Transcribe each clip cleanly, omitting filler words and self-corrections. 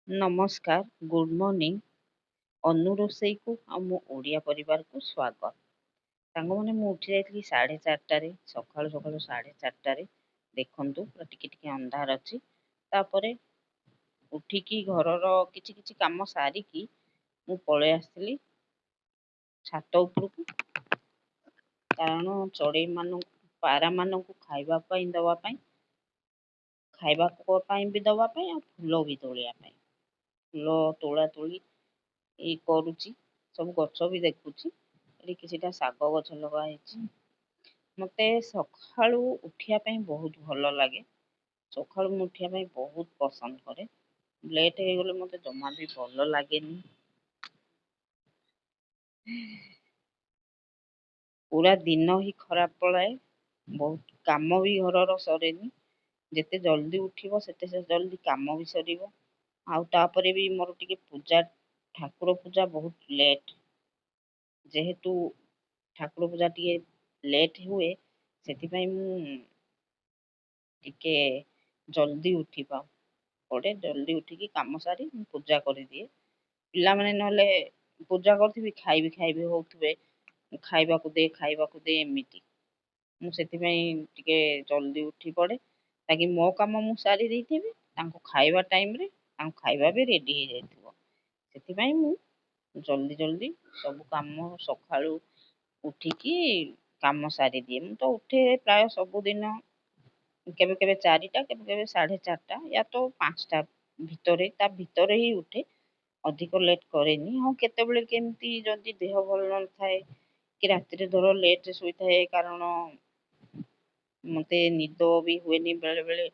ନମସ୍କାର, good morning. ଅନୁ ରୋଷେଇକୁ ଆଉ ମୋ ଓଡ଼ିଆ ପରିବାରକୁ ସ୍ୱାଗତ। ସାଙ୍ଗମାନେ ମୁଁ ଉଠି ଯାଇଥିଲି 4:30ଟାରେ, ସକାଳୁ ସକାଳୁ 4:30ଟାରେ। ଦେଖନ୍ତୁ ପୁରା ଟିକେ ଟିକେ ଅନ୍ଧାର ଅଛି। ତାପରେ ଉଠିକି ଘରର କିଛି କିଛି କାମ ସାରିକି ମୁଁ ପଳେଇ ଆସିଥିଲି ଛାତ ଉପରକୁ, କାରଣ ଚଢ଼େଇ ମାନଙ୍କୁ ପାରାମାନଙ୍କୁ ଖାଇବା ପାଇଁ ବି ଦେବା ପାଇଁ ଆଉ ଫୁଲ ବି ତୋଳିବା ପାଇଁ। ଫୁଲ ତୋଳା ତୋଳି କରୁଛି, ସବୁ ଗଛ ବି ଦେଖୁଛି। ଏଠି କିଛିଟା ଶାଗ ଗଛ ଲଗା ହେଇଛି। ମତେ ସକାଳୁ ଉଠିବା ପାଇଁ ବହୁତ ଭଲ ଲାଗେ। ସକାଳୁ ମୁଁ ଉଠିବା ପାଇଁ ବହୁତ ପସନ୍ଦ କରେ। ଲେଟ୍ ହେଇଗଲେ ମତେ ଜମା ବି ଭଲ ଲାଗେନି। ପୁରା ଦିନ ହିଁ ଖରାପ ପଳାଏ। ବହୁତ କାମ ବି ଘରର ସରେନି। ଯେତେ ଜଲ୍ଦି ଉଠିବ ସେତେ ଜଲ୍ଦି କାମ ବି ସରିବ। ଆଉ ତାପରେ ବି ମୋର ଟିକେ ଠାକୁର ପୂଜା ବହୁତ ଲେଟ୍। ଯେହେତୁ ଠାକୁର ପୂଜା ଟିକେ ଲେଟ୍ ହୁଏ, ସେଥିପାଇଁ ମୁଁ ଟିକେ ଜଲ୍ଦି ପଡ଼େ। ଜଲ୍ଦି ଉଠିକି କାମ ସାରି ମୁଁ ପୂଜା କରିଦିଏ। ପିଲାମାନେ ନହେଲେ ପୂଜା କରୁଥିବି, ଖାଇବି ହଉଥିବେ, ଖାଇବାକୁ ଦେ ଏମିତି। ମୁଁ ସେଥିପାଇଁ ଟିକେ ଜଲ୍ଦି ଉଠି ପଡ଼େ, ତାକି ମୋ କାମ ମୁଁ ସାରି ଦେଇଥିବି। ତାଙ୍କୁ ଖାଇବା ଟାଇମ୍ରେ ତାଙ୍କ ଖାଇବା ବି ରେଡ଼ି ହେଇଯାଇଥିବ। ସେଥିପାଇଁ ମୁଁ ଜଲ୍ଦି ସବୁ କାମ ସକାଳୁ ଉଠିକି କାମ ସାରିଦିଏ। ମୁଁ ତ ଉଠେ ପ୍ରାୟ ସବୁଦିନ, କେବେ କେବେ 4ଟା, କେବେ କେବେ 4:30, ୟା ତ 5ଟା ଭିତରେ, ତା ଭିତରେ ହିଁ ଉଠେ। ଅଧିକ ଲେଟ୍ କରେନି। ହଁ, କେତେବେଳେ କେମିତି ଯଦି ଦେହ ଭଲ ନଥାଏ କି ରାତିରେ ଧର ଲେଟ୍ରେ ଶୋଇଥାଏ, କାରଣ ମତେ ନିଦ ବି ହୁଏନି ବେଳେ ବେଳେ,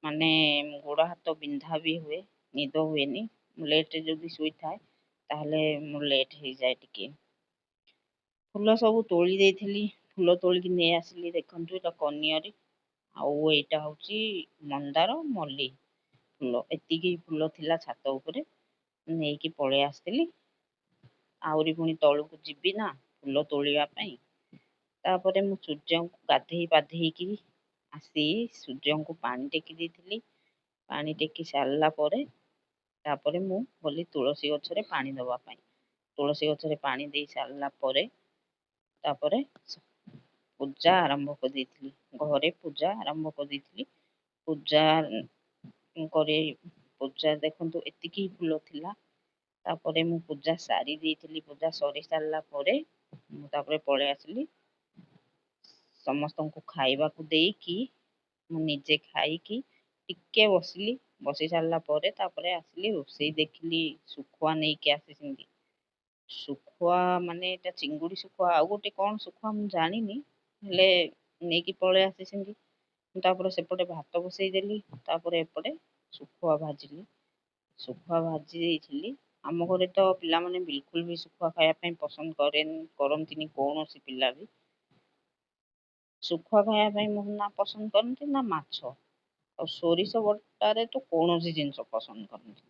ମାନେ ଗୋଡ଼ ହାତ ବିନ୍ଧା ବି ହୁଏ, ନିଦ ହୁଏନି। ମୁଁ ଲେଟ୍ରେ ଯଦି ଶୋଇଥାଏ ତାହେଲେ ମୁଁ ଲେଟ୍ ହେଇଯାଏ ଟିକେ। ଫୁଲ ସବୁ ତୋଳି ଦେଇଥିଲି, ଫୁଲ ତୋଳିକି ନେଇ ଆସିଲି। ଦେଖନ୍ତୁ, ଏଇଟା କନିଅରୀ ଆଉ ଏଇଟା ହଉଛି ମନ୍ଦାର, ମଲ୍ଲି ଫୁଲ। ଏତିକି ଫୁଲ ଥିଲା ଛାତ ଉପରେ, ନେଇକି ପଳେଇ ଆସିଥିଲି। ଆହୁରି ପୁଣି ତଳକୁ ଯିବି ନା ଫୁଲ ତୋଳିବା ପାଇଁ। ତାପରେ ମୁଁ ସୂର୍ଯ୍ୟଙ୍କୁ ଗାଧେଇ ପାଧେଇକି ଆସି ସୂର୍ଯ୍ୟଙ୍କୁ ପାଣି ଟେକି ଦେଇଥିଲି। ପାଣି ଟେକି ସାରିଲା ପରେ ତାପରେ ମୁଁ ଗଲି ତୁଳସୀ ଗଛରେ ପାଣି ଦେବା ପାଇଁ। ତୁଳସୀ ଗଛରେ ପାଣି ଦେଇ ସାରିଲା ପରେ ତାପରେ ପୂଜା ଆରମ୍ଭ କରିଦେଇଥିଲି। ଘରେ ପୂଜା ଆରମ୍ଭ କରିଦେଇଥିଲି। ପୂଜା ଦେଖନ୍ତୁ, ଏତିକି ଫୁଲ ଥିଲା। ତାପରେ ମୁଁ ପୂଜା ସାରି ଦେଇଥିଲି। ପୂଜା ସରି ସାରିଲା ପରେ ମୁଁ ତାପରେ ପଳେଇ ଆସିଲି। ସମସ୍ତଙ୍କୁ ଖାଇବାକୁ ଦେଇକି ମୁଁ ନିଜେ ଖାଇକି ଟିକେ ବସିଲି। ବସି ସାରିଲା ପରେ ତାପରେ ଆସିଲି ରୋଷେଇ ଦେଖିଲି। ଶୁଖୁଆ ନେଇକି ଆସିଛନ୍ତି। ଶୁଖୁଆ ମାନେ ଏଇଟା ଚିଙ୍ଗୁଡ଼ି ଶୁଖୁଆ, ଆଉ ଗୋଟେ କଣ ଶୁଖୁଆ ମୁଁ ଜାଣିନି, ହେଲେ ନେଇକି ପଳେଇ ଆସିଛନ୍ତି। ତାପରେ ସେପଟେ ଭାତ ବସେଇ ଦେଲି, ତାପରେ ଏପଟେ ଶୁଖୁଆ ଭାଜିଲି। ଶୁଖୁଆ ଭାଜି ଦେଇଥିଲି। ଆମ ଘରେ ତ ପିଲାମାନେ ବିଲକୁଲ ବି ଶୁଖୁଆ ଖାଇବା ପାଇଁ ପସନ୍ଦ କରନ୍ତିନି। କୌଣସି ପିଲା ବି ଶୁଖୁଆ ଖାଇବା ପାଇଁ ନା ପସନ୍ଦ କରନ୍ତି ନା ମାଛ। ଆଉ ସୋରିଷ ବଟାରେ ତ କୌଣସି ଜିନିଷ ପସନ୍ଦ କରନ୍ତି।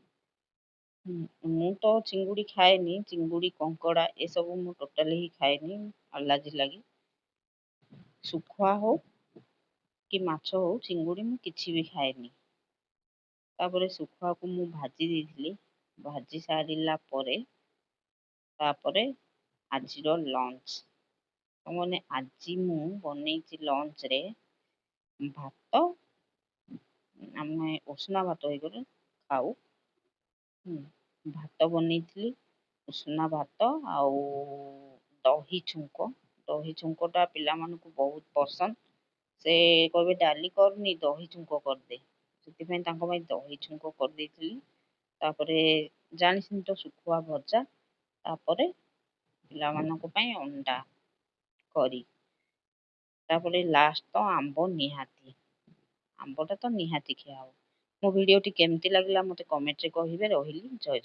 ମୁଁ ତ ଚିଙ୍ଗୁଡ଼ି ଖାଏନି। ଚିଙ୍ଗୁଡ଼ି, କଙ୍କଡ଼ା ଏସବୁ ମୁଁ ଟୋଟାଲି ହିଁ ଖାଏନି, ଆଲାର୍ଜି ଲାଗି। ଶୁଖୁଆ ହଉ କି ମାଛ ହଉ, ଚିଙ୍ଗୁଡ଼ି ମୁଁ କିଛି ବି ଖାଏନି। ତାପରେ ଶୁଖୁଆକୁ ମୁଁ ଭାଜି ଦେଇଥିଲି। ଭାଜି ସାରିଲା ପରେ ତାପରେ ଆଜିର ଲଞ୍ଚ, ମାନେ ଆଜି ମୁଁ ବନେଇଛି ଲଞ୍ଚରେ ଭାତ। ଆମେ ଉଷୁନା ଭାତ ହେଇଗଲେ ଖାଉ। ଭାତ ବନେଇଥିଲି, ଉଷୁନା ଭାତ ଆଉ ଦହି ଛୁଙ୍କ। ଦହି ଛୁଙ୍କଟା ପିଲାମାନଙ୍କୁ ବହୁତ ପସନ୍ଦ। ସେ କହିବେ ଡାଲି କରନି, ଦହି ଛୁଙ୍କ କରିଦେ। ସେଥିପାଇଁ ତାଙ୍କ ପାଇଁ ଦହି ଛୁଙ୍କ କରିଦେଇଥିଲି। ତାପରେ ଜାଣିଛନ୍ତି ତ, ଶୁଖୁଆ ଭଜା। ତାପରେ ପିଲାମାନଙ୍କ ପାଇଁ ଅଣ୍ଡା କରି। ତାପରେ ଲାଷ୍ଟ ତ ଆମ୍ବ ନିହାତି। ଆମ୍ବଟା ତ ନିହାତି ଖିଆ ହବ। ମୋ ଭିଡ଼ିଓଟି କେମିତି ଲାଗିଲା ମୋତେ କମେଣ୍ଟରେ କହିବେ। ରହିଲି, ଜୟ ଜଗନ୍ନାଥ।